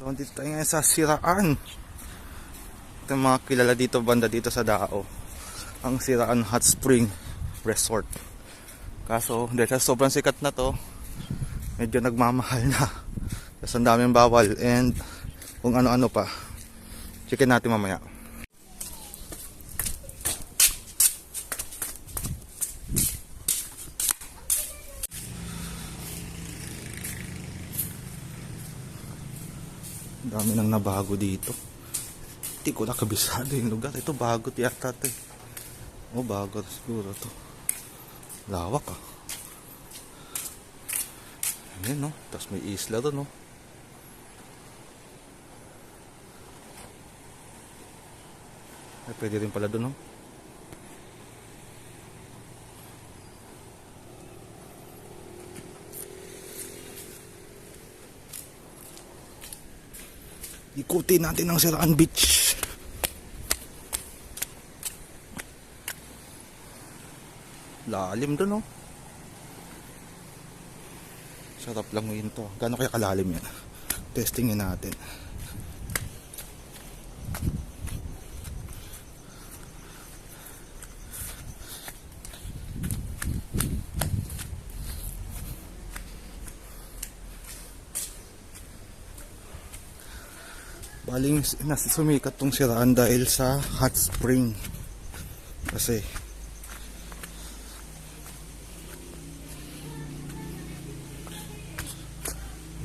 So, dito tayo ngayon sa Siraan. Ito yung mga kilala dito, banda dito sa Dao. Ang Siraan Hot Spring Resort. Kaso, dahil sa sobrang sikat na to, medyo nagmamahal na. Kasi ang daming bawal and kung ano-ano pa. Checkin natin mamaya. Dami nang nabago dito. Hindi ko nakabisado yung lugar. Ito bago tiyata ito. O bago siguro to. Lawak ah. Ayan no. Tapos may isla doon no. Ay, pwede rin pala doon no. Ikutin natin ang Siraan Beach. Lalim doon, no? Sarap lang yun to. Gano'n kaya kalalim yan? Testingin natin. Baling sumikat tong Siraan dahil sa hot spring. Kasi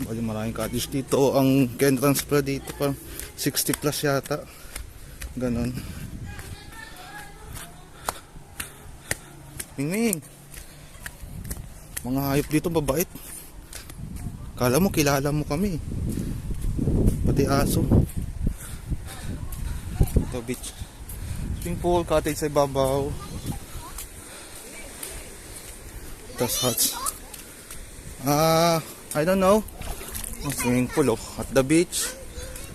baling maraming cottage dito. Ang entrance pala dito parang 60 plus yata. Ganon. Mingming, mga hayop dito babait. Kala mo kilala mo kami. Pati aso. Ito beach. Swimming pool, cottage sa ibabaw. Tas huts. I don't know. Swimming pool at the beach.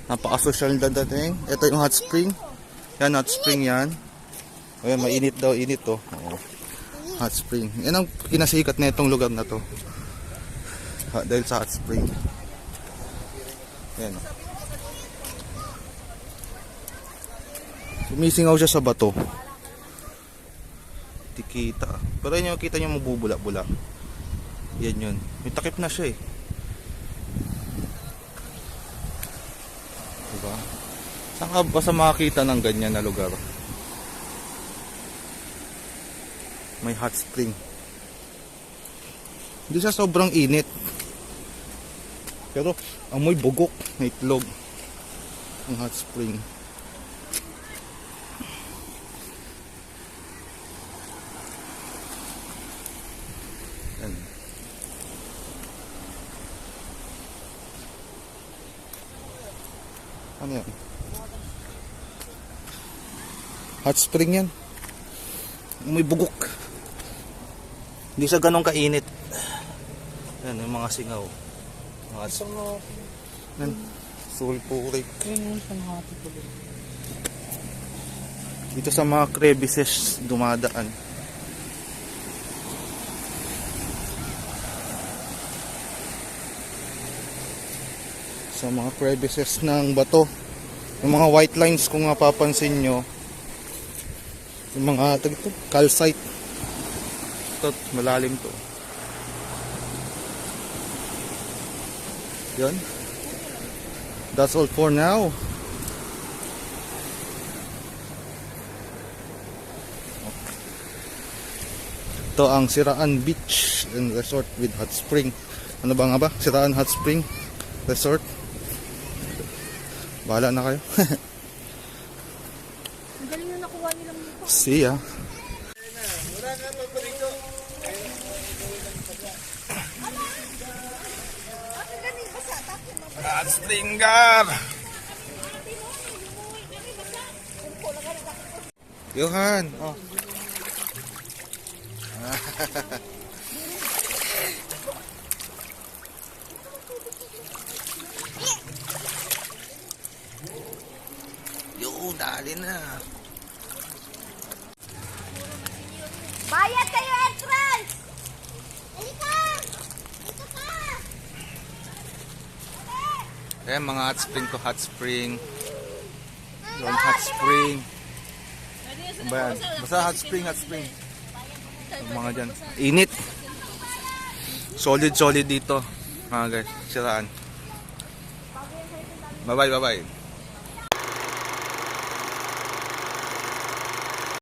Napaka-social na dating. Ito yung hot spring. Yan, hot spring yan. Ayan, mainit daw, init to. Hot spring. Yan ang kinasikat na itong lugar na to. Dahil sa hot spring. Ayan. Sumisingaw siya sa bato. Tikita. Pero yun yung kita nyo mabubula-bula. Yan yun. May takip na siya eh. Diba? Saan ka ba sa makakita ng ganyan na lugar? May hot spring. Hindi siya sobrang init. Pero amoy bugok na itlog. Ang hot spring. Yan. Ano yan? Hot spring yan. Amoy bugok. Hindi siya ganun kainit. Yan yung mga singaw. Mga singaw. Yan. Sulfurik. Dito sa mga crevices dumadaan. Sa mga crevices ng bato. Yung mga white lines kung mapapansin nyo. Yung mga calcite. Ito, malalim to. Yan. That's all for now. Ito ang Siraan Beach and Resort with hot spring. Ano ba nga ba? Siraan Hot Spring Resort. Bahala na kayo. Ang galing na nakuha nilang dito. See ya. Hot Spring Gar. Johan. Oh. Yo, dali na. Bayad kayo entrance! Halika! Halika ka! Ayan, mga hot spring to hot spring. Yun, hot spring. Ano ba yan? Basta hot spring, hot spring. Yung mga dyan. Init. Solid dito. Mga guys, siraan. Bye-bye, bye-bye.